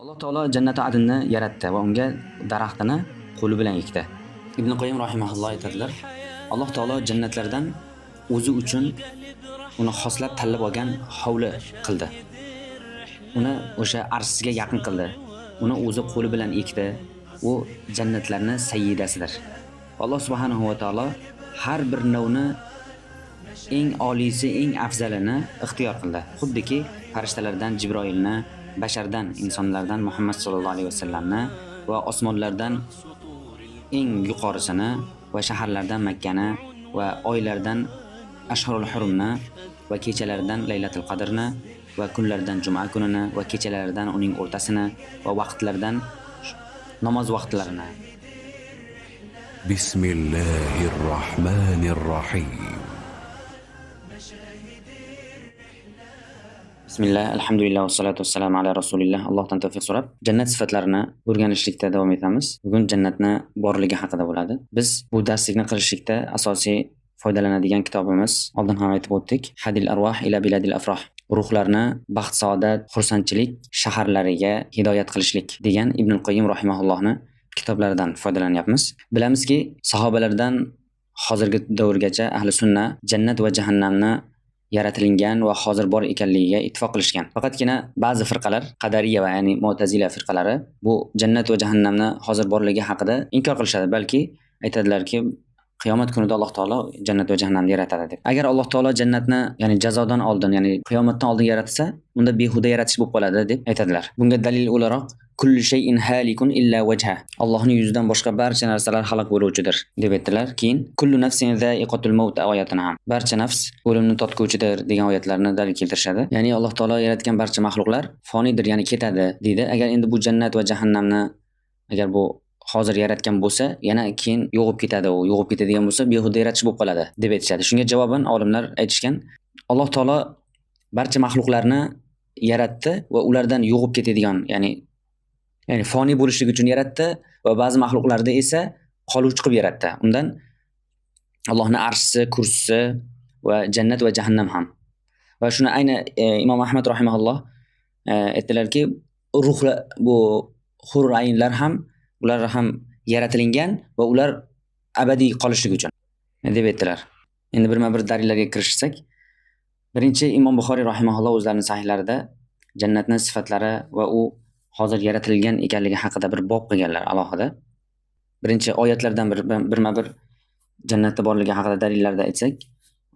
Alloh taolo jannati adnni yaratdi va unga daraxtini qo'li bilan ekdi. Ibn Qoyyim rahimahulloh aytadilar, Alloh taolo jannatlardan o'zi uchun uni xoslab tanlab olgan hovli qildi. Uni o'sha arshga yaqin qildi. Uni o'zi qo'li bilan ekdi. U jannatlarning sayyidasidir. Alloh subhanahu va taolo har bir navni eng oliysi, eng afzalini ixtiyor qildi. Xuddiki farishtalardan Jibroilni, bashardan, insonlardan Muhammad sallallohu alayhi vasallamni va osmonlardan eng yuqorisini va shaharlardan Makkani va oylardan Ashhurul Hurumni va kechalardan Laylatul Qadrni va kunlardan Juma kunini va kechalaridan uning o'rtasini va vaqtlardan namoz vaqtlarini. Bismillahirrahmanirrahim. Bismillah, alhamdulillah va salatu vassalamu ala rasulillah. Allohdan tavfiq so'rab, jannat sifatlarini o'rganishlikda davom etamiz. Bugun jannatni borligi haqida bo'ladi. Biz bu darslikni qilishlikda asosiy foydalanadigan kitobimiz, oldin ham aytib o'tdik, Hadil arwah ila biladil afroh. Ruhlarni baxt, saodat, xursandchilik shaharlariga hidoyat qilishlik degan Ibn Qoyyim rahimahullohni kitoblaridan foydalanyapmiz. Bilamizki, sahobalardan hozirgi davrgacha ahli sunna jannat va jahannamni yaratilgan va hozir bor ekanligiga ittifoq qilishgan. Faqatgina ba'zi firqalar, Qadariya va ya'ni Mu'tazila firqalari bu jannat va jahannamni hozir borligi haqida inkor qilishadi, balki aytadilarki, qiyomat kunida Alloh taolo jannat va jahannamni yaratadi deb. Agar Alloh taolo jannatni, ya'ni jazodan oldin, ya'ni qiyomatdan oldin yaratsa, unda behuda yaratish bo'lib qoladi deb aytadilar. Bunga dalil o'laroq kullu shay'in halikun illa wajha. Allohning yuzidan boshqa barcha narsalar halok bo'luvchidir deb aytdilar. Keyin kullu nafsin za'iqatul maut oyatini ham barcha nafs o'limni totguvchidir degan oyatlarni dalil keltirishadi. Ya'ni Alloh taolo yaratgan barcha mahluqlar fonidir, ya'ni ketadi deydi. Agar endi bu jannat va jahannamni agar bu hozir yaratgan bo'lsa, yana keyin yo'g'ib ketadi, u yo'g'ib ketadigan bo'lsa, behuda yaratish bo'lib qoladi deb aytishadi. Shunga javoban olimlar aytishgan, Alloh taolo barcha mahluqlarni yaratdi va ulardan yo'g'ib ketadigan, ya'ni foni bo'lishlik uchun yaratdi va ba'zi mahluqlarni esa qoluvchi qilib yaratdi. Undan Allohning arshisi, kursisi va jannat va jahannam ham. Va shuni ayni Imom Ahmad rahimahulloh aytdilarki, ruhlar, bu hurur aynlar ham, ular ham yaratilgan va ular abadiy qolishlik uchun deb aytdilar. Endi birma-bir dalillarga kirishsak, birinchi Imom Buxoriy rahimahulloh o'zlarining sahihlarida jannatning sifatlari va u hozir yaratilgan ekanligi haqida bir bob qilganlar alohida. Birinchi oyatlardan birma-bir jannatda borligi haqida dalillarda aytsak,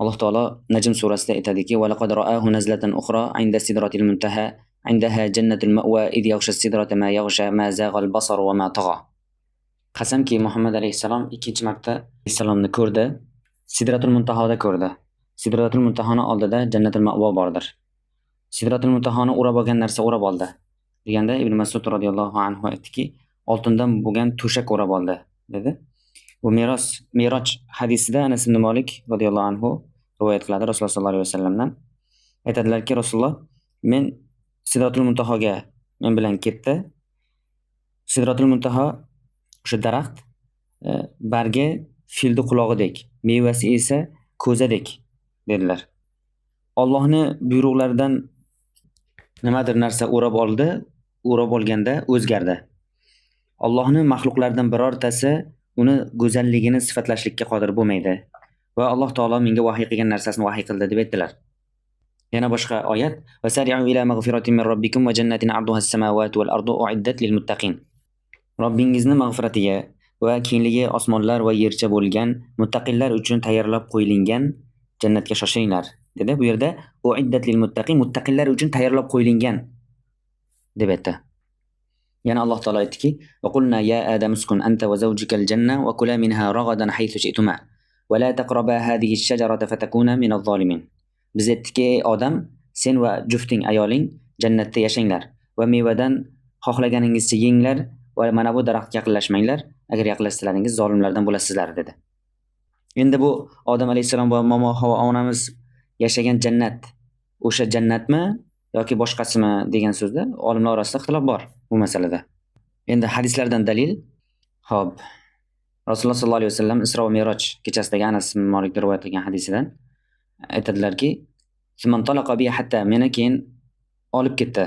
Alloh taolo Najm surasida aytadiki: "Va laqad ra'ahu nazlatan ukhra 'inda sidratil muntaha, 'indaha jannatul ma'wa id yaghsha sidrata ma yaghsha ma zaghal basar va ma tagha." Qasamki, Muhammad alayhisalom ikkinchi marta alayhisalomni ko'rdi, Sidratul Muntahoda ko'rdi. Sidratul Muntahoni oldida jannatul ma'wa bordir. Sidratul Muntahoni o'rab olgan narsa o'rab oldi. Deganda Ibn Mas'ud radhiyallohu anhu aytdiki, oltindan bo'lgan to'shak o'rab oldi dedi. Bu Miroj hadisida Anas ibn Malik radhiyallohu anhu rivoyat qiladi Rasululloh sollallohu alayhi vasallamdan. Aytadilarki, Rasululloh men Sidratul Muntahoga men bilan ketdi. Sidratul Muntaho o'sha daraxt bargi filni qulog'idek, mevasi esa ko'zadek dedilar. Allohning buyruqlaridan nimadir narsa o'rab oldi, o'rab olganda o'zgardi. Allohning mahluqlaridan birortasi uni go'zalligini sifatlashlikka qodir bo'lmaydi va Alloh taolo menga vahiy qilgan narsasini vahiy qildi deb aytdilar. Yana boshqa oyat: "Vasari'u ila mag'firatin min robbikum va jannatin 'arduha as-samawati wal ardu u'iddat lil muttaqin." Robbingizning mag'firatiga va kengligi osmonlar va yercha bo'lgan muttaqillar uchun tayyorlab qo'yilgan jannatga shoshilinglar dedi. Bu yerda u'iddat lil muttaqin, muttaqillar uchun tayyorlab qo'yilgan deb aytdi. Yana Alloh taolo aytdiki: "Va qulna ya Adam uskun anta va zawjukal janna wa kula minha ragadan haythu shi'tuma va la taqraba hadhihi ash-shajarata fatakuna min adh-dhalimin." Biz aytdiki, ey odam, sen va jufting ayoling jannatda yashanglar va mevadan xohlaganingizcha yenglar va mana bu daraxtga yaqinlashmanglar, agar yaqinlashsalaringiz zolimlardan bo'lasizlar dedi. Endi bu Odam alayhisalom va momo Havo onamiz yashagan jannat o'sha jannatmi yoki boshqasimi degan so'zda olimlar orasida ixtilof bor bu masalada. Endi hadislardan dalil. Xo'p. Rasululloh sollallohu alayhi vasallam Isro va Miroj kechasidagi Anas ibn Malik rivoyat qilgan hadisidan aytadilarki, "Suman talaqa bi hatta meni keyin olib ketdi.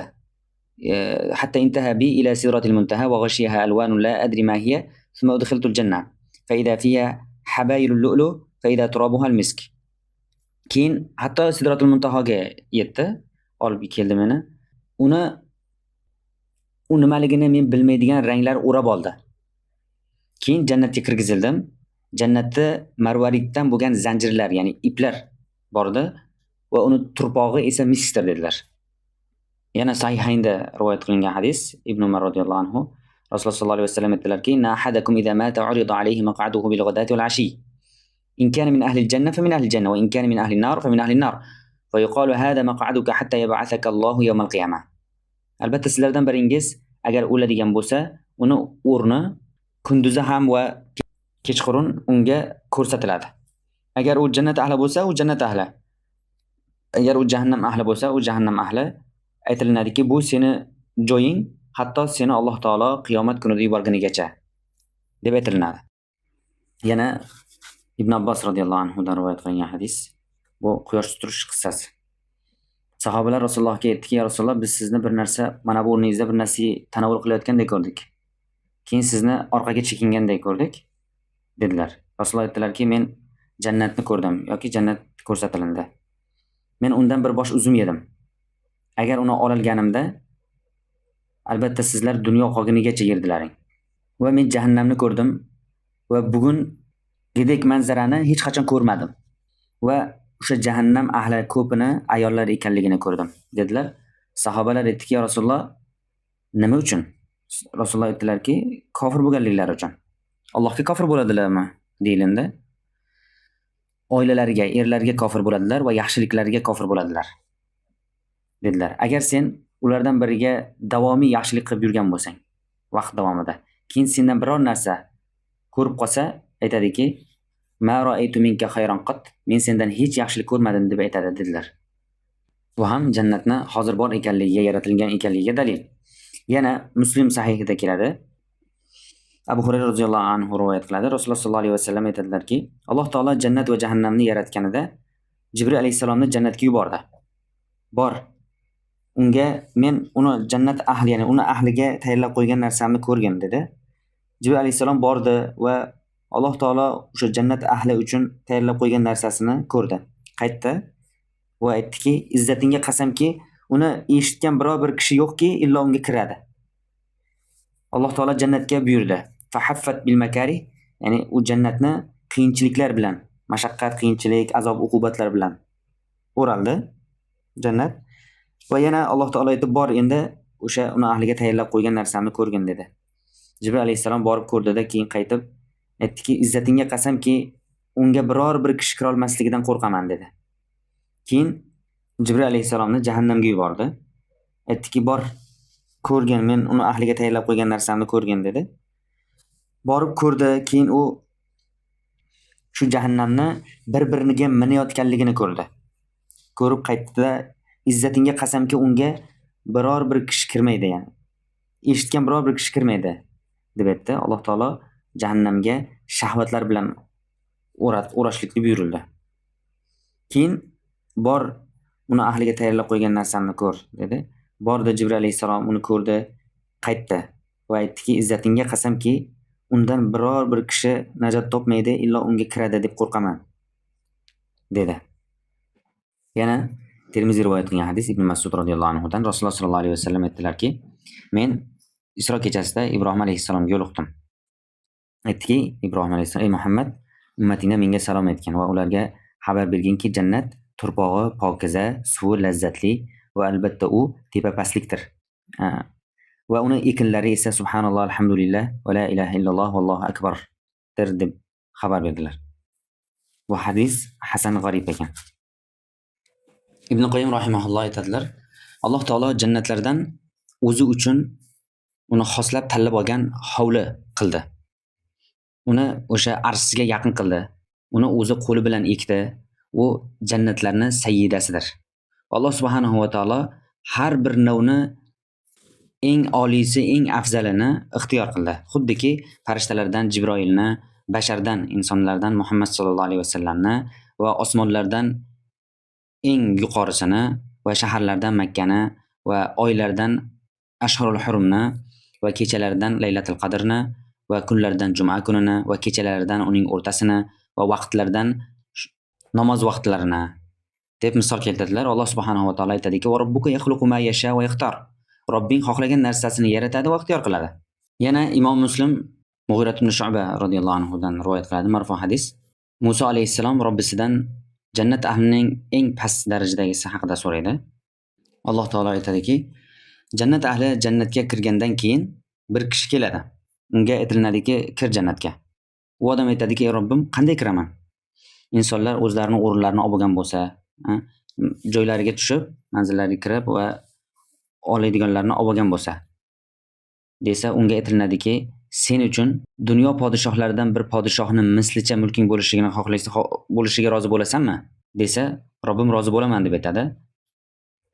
حتى انتهى بي إلى سدرة المنتهى وغشيها ألوان لا أدري ما هي ثم أدخلت الجنة فإذا فيها حبايل اللؤلؤ فإذا ترابها المسك. Keyin hatto Sidratul Muntahoga yetdi, olib keldi meni. Uni u nimaligini men bilmaydigan ranglar o'rab oldi. Keyin jannatga kirgizildim. Jannatda marvariddan bo'lgan zanjirlar, ya'ni iplar bor edi va uni turpog'i esa miskdir dedilar. Yana Sahihaynda rivoyat qilingan hadis Ibn Umar radhiyallohu anhu Rasululloh sollallohu alayhi vasallam aytdilarki: "Inna ahadakum idza mata urida alayhi maq'aduhu bil ghadati wal 'ashi. إن كان من أهل الجنة فمن أهل الجنة وإن كان من أهل النار فمن أهل النار فيقال هذا مقعدك حتى يبعثك الله يوم القيامة." Albatta sizlardan biringiz agar o'ladigan bo'lsa, uni o'rni kunduzi ham va kechqurun unga ko'rsatiladi. Agar u jannat ahli bo'lsa, u jannat ahli. Agar u jahannam ahli bo'lsa, u jahannam ahli. Aytilinadiki, bu seni joying, hatto seni Alloh taolo qiyomat kunida yuborganigacha deb aytilinadi. Yana Ibn Abbos radhiyallohu anhudan rivoyat qilingan hadis. Bu quyosh tutirish qissasi. Sahobalar Rasulullohga aytdiki: "Ya Rasululloh, biz sizni bir narsa, mana bu o'rningizda bir narsani tanovul qilayotgandek ko'rdik. Keyin sizni orqaga chekingandek ko'rdik." dedilar. Rasululloh aytdilarki: "Men jannatni ko'rdim yoki jannat ko'rsatilindi. Men undan bir bosh uzum yedim. Agar uni olganimda, albatta sizlar dunyo qolgunigacha yerdilaring. Va men jahannamni ko'rdim va bugun gidek manzarani hech qachon ko'rmadim. Va o'sha jahannam ahli ko'pini ayollar ekanligini ko'rdim," dedilar. Sahobalar aytdiki: "Ya Rasululloh, nima uchun?" Rasululloh aytdilarki: "Kofir bo'lganliklari uchun." Allohga kofir bo'ladilarmi? deyilindi. Oilalariga, erlariga kofir bo'ladilar va yaxshiliklariga kofir bo'ladilar, dedilar. Agar sen ulardan biriga davomiy yaxshilik qilib yurgan bo'lsang, vaqt davomida, keyin sendan biror narsa ko'rib qolsa, aytadiki: "Ma ra'aytu minka khayran qat." Men sendan hech yaxshilik ko'rmadim deb aytadi, dedilar. Bu ham jannatni hozir bor ekanligiga, yaratilgan ekanligiga dalil. Yana Muslim sahihida keladi. Abu Hurayra roziyallohu anhu rivoyat qiladi. Rasululloh sollallohu alayhi vasallam aytadilarki: "Alloh taolo jannat va jahannamni yaratganida Jibril alayhisalomni jannatga yubordi. Bor, unga men uni jannat ahli, ya'ni uni ahliga tayyorlab qo'ygan narsamni ko'rgin," dedi. Jibril alayhisalom bordi va Alloh taolo o'sha jannat ahli uchun tayyorlab qo'ygan narsasini ko'rdi. Qaytdi va aytdiki: "Izzatingga qasamki, uni eshitgan biror bir kishi yo'qki, illo unga kiradi." Alloh taolo jannatga buyurdi. Fahaffat bil makari, ya'ni u jannatni qiyinchiliklar bilan, mashaqqat, qiyinchilik, azob, uqubatlar bilan o'raldi jannat. Va yana Alloh taolo aytib: "Bor, endi o'sha uni ahliga tayyorlab qo'ygan narsamni ko'rgin," dedi. Jibril alayhisalom borib ko'rdida, keyin qaytib aytdiki: "Izzatingga qasamki, unga biror bir kishi kira olmasligidan qo'rqaman," dedi. Keyin Jibril alayhisalomni jahannamga yubordi. Aytdiki: "Bor, ko'rgin, men uni ahliga tayyorlab qo'ygan narsamni ko'rgin," dedi. Borib ko'rdi, keyin u shu jahannamni bir-biriga minayotganligini ko'rdi. Ko'rib qaytdi-da, "Izzatingga qasamki, unga biror bir kishi kirmaydi, ya'ni eshitgan biror bir kishi kirmaydi," deb aytdi. Alloh taolo jahannamga shahvatlar bilan o'rashlikni buyurildi. Keyin "Bor, uni ahliga tayyorlab qo'ygan narsamni ko'r," dedi. Bordi, Jibril alayhisalom uni ko'rdi, qaytdi va aytdiki: "Izzatingga qasamki, undan biror bir kishi najot topmaydi, illo unga kiradi deb qo'rqaman," dedi. Yana Termiziy rivoyat qilgan hadis Ibn Mas'ud radhiyallohu anhudan Rasululloh sollallohu alayhi vasallam aytdilarki: "Men Isro kechasida Ibrohim alayhisalomga yo'liqdim. Aytdiki, Ibrohim alayhisalom: 'Ey Muhammad, ummatingga menga salom aytgin va ularga xabar berginki, jannat turpog'i pokiza, suvi lazzatli va albatta u tepapastlikdir. Va uni ekinlari esa subhanalloh, alhamdulillah va la ilaha illalloh vallohu akbardir," deb xabar berdilar. Bu hadis hasan g'arib ekan. Ibn Qoyyim rahimahulloh aytadilar: Alloh taolo jannatlardan o'zi uchun uni xoslab tanlab olgan hovli qildi. Uni o'sha arshga yaqin qildi. Uni o'zi qo'li bilan ekdi. U jannatlarning sayyidasidir. Alloh subhanahu va taolo har bir navni eng oliysi, eng afzalini ixtiyor qildi. Xuddiki farishtalardan Jibroilni, bashardan, insonlardan Muhammad sallallohu alayhi vasallamni va osmonlardan eng yuqorisini va shaharlardan Makkani va oylardan ashhurul hurumni va kechalaridan Laylatul Qadrni va kunlaridan Juma kunini va kechalaridan uning o'rtasini va vaqtlaridan namoz vaqtlarini deb misol keltirdilar. Alloh subhanahu va taolo aytadiki: "Va robbuka yaxluqu ma yasha va yaxtar." Robbing xohlagan narsasini yaratadi va ixtiyor qiladi. Yana Imom Muslim Mug'irat ibn Shu'ba radhiyallohu anhudan rivoyat qiladi marfu hadis. Muso alayhissalom Robbisidan jannat ahlining eng past darajadagisi haqida so'raydi. Alloh taolo aytadiki: "Jannat ahli jannatga kirgandan keyin bir kishi keladi. Unga aytilinadiki, kir jannatga." U odam aytadiki: "Ey Robbim, qanday kiraman?" Insonlar o'zlarining o'rinlarini olib bo'lgan bo'lsa, joylariga tushib, manzillariga kirib va oladiganlarni olib olgan bo'lsa, desa unga aytilinadiki, sen uchun dunyo podshohlaridan bir podshohning mislicha mulking bo'lishligini bo'lishiga rozi bo'lasanmi? Desa, Robbim rozi bo'laman deb aytadi.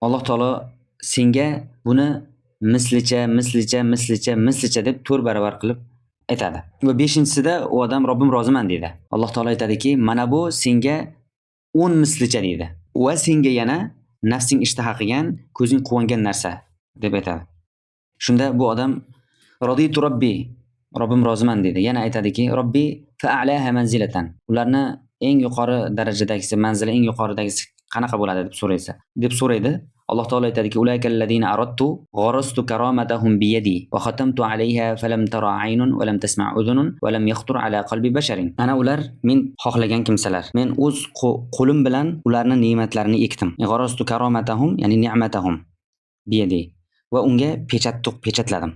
Alloh taolo senga buni mislicha deb 4 baravar qilib aytadi. Va 5-sida u odam Robbim roziman deydi. Alloh taolo aytadiki, mana bu senga 10 mislicha deydi. Va senga yana nafsing ishtaha qilgan, ko'zing quvongan narsa deb aytadi. Shunda bu odam raditu robbi, Robbim roziman deydi. Yana aytadiki, robbi fa'alaha manzilatan. Ularni eng yuqori darajadagisi, manzili eng yuqoridagisi qanaqa bo'ladi deb so'raydi. Alloh taolo aytadiki, ulaikallazina aradtu gharastu karamatahum bi yadi va khatamtu alayha falam tara aynun va lam tasma' udhunun va lam yakhtur ala qalbi basharin. Ana ular men xohlagan kimsalar. Men o'z qo'lim bilan ularni ne'matlarini ekdim. Gharastu karamatahum, ya'ni ne'matahum bi yadi va unga pechatladim.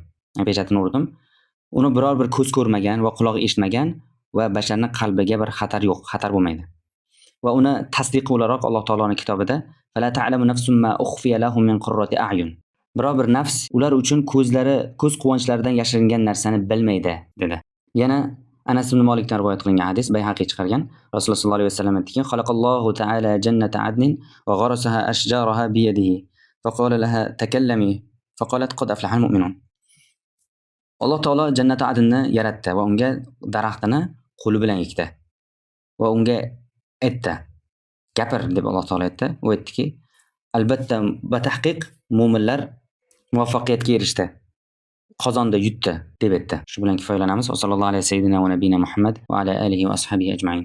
Pechatini urdim. Uni biror bir ko'z ko'rmagan va quloq eshitmagan va basharning qalbiga bir xatar yo'q, xatar bo'lmaydi. Va uni tasdiq o'laroq Alloh taoloning kitobida fala ta'lamu nafsun ma ukhfiya lahum min qurrati a'yun. Biror bir nafs ular uchun ko'z quvonchlaridan yashiringan narsani bilmaydi dedi. Yana Anas ibn Malikdan rivoyat qilingan hadis Bayhaqi chiqargan. Rasululloh sollallohu alayhi vasallam aytdiki: "Xalaqallohu ta'ala jannata adnin va gharasaha ashjaraha bi yadihi. Faqala laha takallami. Faqalat qad aflaha al-mu'minun." Alloh taolo jannati adnni yaratdi va unga daraxtini qo'li bilan ekdi. Va unga aytdi, gapir deb Alloh taolo aytdi. U aytdiki, albatta batahqiq mu'minlar muvaffaqiyatga erishdi. Qozonda yutdi deb aytdi. Shu bilan kifoyalanamiz. Va sallallohu alayhi sayyidina va nabiyina Muhammad va ala alihi va ashabihi ajma'in.